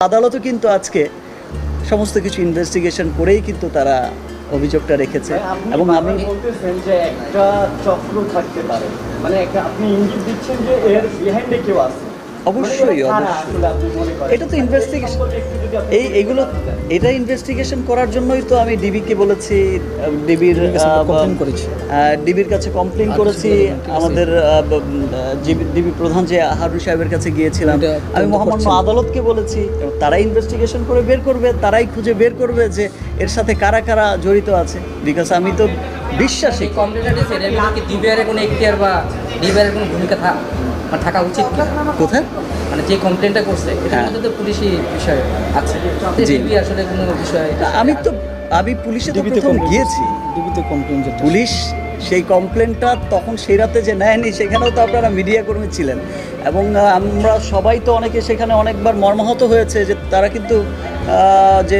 আদালতও কিন্তু আজকে সমস্ত কিছু ইনভেস্টিগেশন করেই কিন্তু তারা অভিযোগটা রেখেছে এবং আমি বলতেছেন যে একটা চক্র থাকতে পারে, মানে একটা আপনি ইঙ্গিত দিচ্ছেন যে এর বিহাইন্ডে কেউ আছে। অবশ্যই এটা তো ইনভেস্টিগেশন এইগুলো এটা ইনভেস্টিগেশন করার জন্যই তো আমি ডিবিকে বলেছি, ডিবির কাছে কমপ্লেন করেছি, আমাদের ডিবি প্রধান যে হারুন সাহেবের কাছে গিয়েছিলাম, আমি মহামান্য আদালতকে বলেছি, তারাই ইনভেস্টিগেশন করে বের করবে, তারাই খুঁজে বের করবে যে এর সাথে কারা কারা জড়িত আছে। বিকজ আমি তো বিশ্বাসী ডিবিআরের কোনো এখতিয়ার বা ডিবিআরের কোনো ভূমিকা থাকা উচিত কোথায়, মানে যে কমপ্লেনটা করছে এটার মধ্যে তো পুলিশি বিষয় আছে, ডিবি আসলে কোনো বিষয় আমি পুলিশে তো প্রথম গিয়েছি, পুলিশ সেই কমপ্লেনটা তখন সেই রাতে যে নেয়নি সেখানেও তো আপনারা মিডিয়া কর্মী ছিলেন এবং আমরা সবাই তো অনেকে সেখানে অনেকবার মর্মাহত হয়েছে যে তারা কিন্তু যে